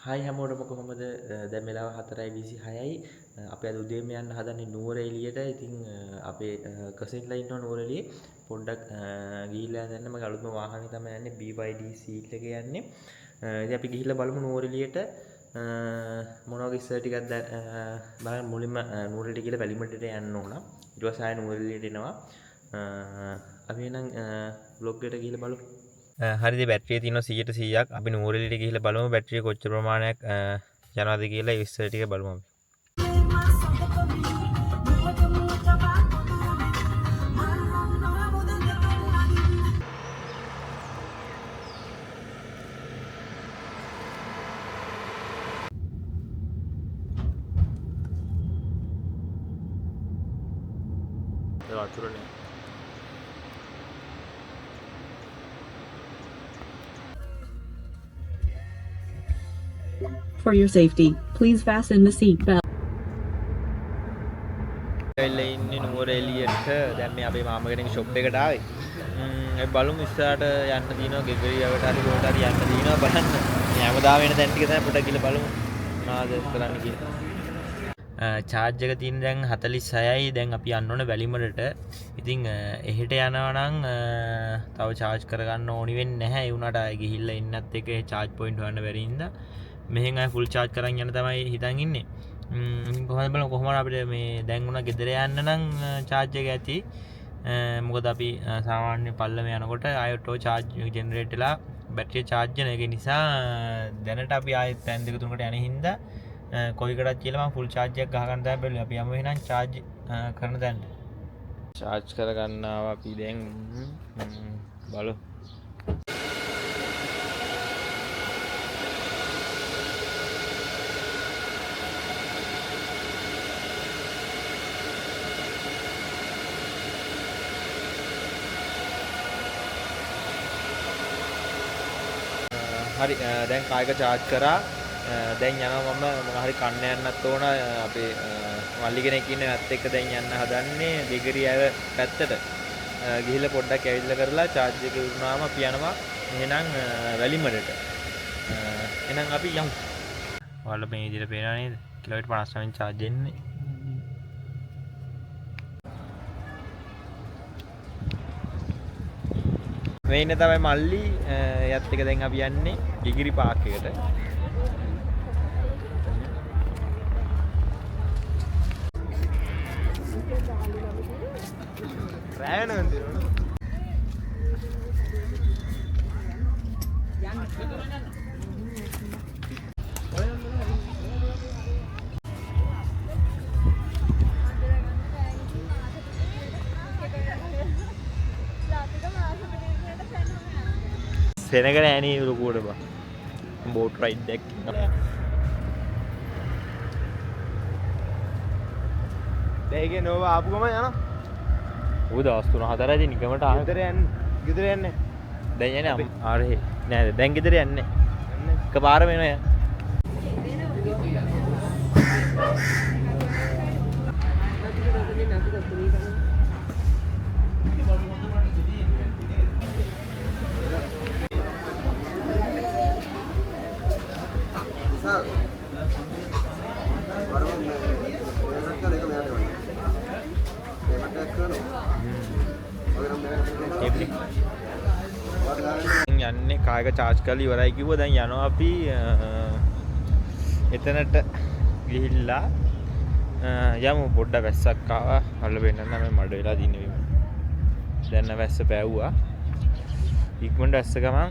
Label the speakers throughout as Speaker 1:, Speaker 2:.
Speaker 1: Hi හැමෝටම කොහොමද දැන් වෙලාව 4:26යි අපි අද උදේම යන්න හදන්නේ නුවර එළියට. ඉතින් අපේ කසින්ලා ඉන්නවා නුවර එළියේ. පොඩ්ඩක් ගිහිල්ලා දැන් මගේ අලුත්ම වාහනේ තමයි යන්නේ BYD සීට් එකේ යන්නේ. ඉතින් අපි ගිහිල්ලා බලමු නුවර එළියට මොනවා වගේ ඉස්සර ටිකක් බලන්න මුලින්ම නුවර එළියට ගිහලා වැලිමඩට යන්න ඕන. ඊට පස්සේ ආයෙ නුවර එළියට එනවා. අපි එහෙනම් vlog එකට ගිහිල්ලා බලමු. හරිද බැටරිය තියෙනවා 100%ක්. අපි නුවර එළියට ගිහිල්ලා බලමු බැටරිය කොච්චර ප්‍රමාණයක් යනවාද කියලා විස්තර ටික බලමු අපි. ඒ වතුරනේ
Speaker 2: For your safety, please fasten the seat belt.
Speaker 1: එල්ලේ ඉන්නේ නුවර එළියට. දැන් මේ අපේ මාමා කෙනෙක් ෂොප් එකට ආවේ. අපි බලමු ඉස්සරහට යන්න දිනවා ගෙගරියවට හරි කොහෙට හරි යන්න දිනවා බලන්න. මේ හැමදාම වෙන තැන් ටික තමයි පොඩ්ඩක් ගිහලා බලමු. මොනවද කරන්න කියලා. චාර්ජ් එක තියෙන දැන් 46යි. දැන් අපි යන්න ඕනේ වැලිමඩට. ඉතින් එහෙට යනවා නම් තව චාර්ජ් කරගන්න ඕනි වෙන්නේ නැහැ. ඒ වුණාට ආයෙ ගිහිල්ලා ඉන්නත් එක චාර්ජ් පොයින්ට් හොයන්න බැරි හින්දා මෙහෙන් ආයෙ ෆුල් චාර්ජ් කරන් යන්න තමයි හිතන් ඉන්නේ. කොහොමද බලමු කොහොමද අපිට මේ දැන් උනා ගෙදර යන්න නම් චාර්ජ් එක ඇති. මොකද අපි සාමාන්‍ය පල්ලම යනකොට ආයෙ ඔටෝ චාර්ජ් ජෙනරේට් වෙලා බැටරිය චාර්ජ් වෙන එක නිසා දැනට අපි ආයෙ තැන් දෙක තුනකට යන හින්දා කොයිකටත් කියලා මම ෆුල් චාර්ජ් එකක් ගහ ගන්න තමයි බැලුවේ. අපි යමු එහෙනම් චාර්ජ් කරන තැනට. චාර්ජ් කරගන්නවා අපි දැන් බලමු. හරි දැන් කායක චාර්ජ් කරා. දැන් යනවා මම මොන හරි කන්න යන්නත් ඕන. අපේ මල්ලි කෙනෙක් ඉන්නේ නැත් එක්ක දැන් යන්න හදන්නේ දෙගරියව පැත්තට. ගිහිල්ලා පොඩ්ඩක් ඇවිල්ලා කරලා චාර්ජ් එක ඉවරනාම අපි යනවා එහෙනම් වැලිමඩට. එහෙනම් අපි යමු. ඔයාලා මේ විදිහට පේනවා නේද? කිලෝමීටර් 59න් චාර්ජ් එන්නේ. මේ ඉන්න තමයි මල්ලි. යත් එක දැන් අපි යන්නේ ගිගිරි පාක් එකට. රෑන වන්දිරෝන. සෙනග නෑනේ ලොකුවට බා. බෝට් රයිඩ් එකක්. දෙයිගේ නෝවා ආපු ගමන් යනවා. ඌ දවස් 3-4යි නිකමට ආව. ගෙදර යන්නේ. දැන් යන්නේ ආරේ. නෑ දැන් ගෙදර යන්නේ. එකපාරම එනවා යා. යන්නේ කායක චාර්ජ් කරලා ඉවරයි කිව්වා. දැන් යනවා අපි එතනට ගිහිල්ලා යමු. පොඩ්ඩක් වැස්සක් ආවා. අල්ල වෙන්නන්න මම මඩ වෙලා දින්නේ. දැන් වැස්ස පෑවුවා. ඉක්මනට වැස්ස ගමන්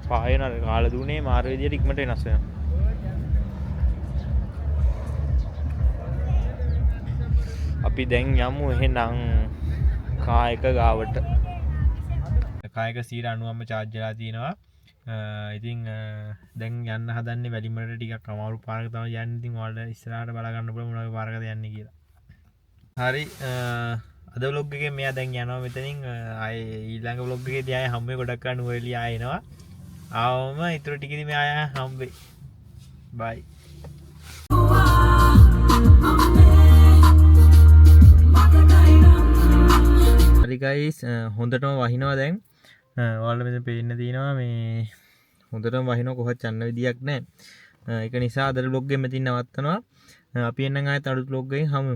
Speaker 1: පායන කාල දුනේ මාර විදියට ඉක්මනට වෙනස් වෙනවා. අපි දැන් යමු එහෙනම් කායක ගාවට. කායක 90ම චාර්ජ් වෙලා තියෙනවා. ඉතින් දැන් යන්න හදන්නේ වැලිමඩට. ටිකක් අමාරු පාරක තමයි යන්නේ. ඉතින් ඔයාලට ඉස්සරහට බලා ගන්න පුළුවන් මොන වගේ පාරකද යන්නේ කියලා. හරි අද vlog එකේ මෙයා දැන් යනවා මෙතනින්. ආයේ ඊළඟ vlog එකේදී ආයේ හම්බෙ ගොඩක් ගන්න නුවරඑළිය ආයෙ එනවා. ආවම ඊටු ටිකදී මෙයා ආයෙ හම්බෙයි. බයි. හරි ගයිස් හොඳටම වහිනවා දැන්. ඔයාලට මෙතන පේන්න තියෙනවා මේ හොඳටම වහිනවා. කොහොත් යන්න විදියක් නැහැ. ඒක නිසා අද බ්ලොග් එක මෙතන නවත්තනවා. අපි එන්නම් ආයෙත් අලුත් බ්ලොග් එකකින් හමු.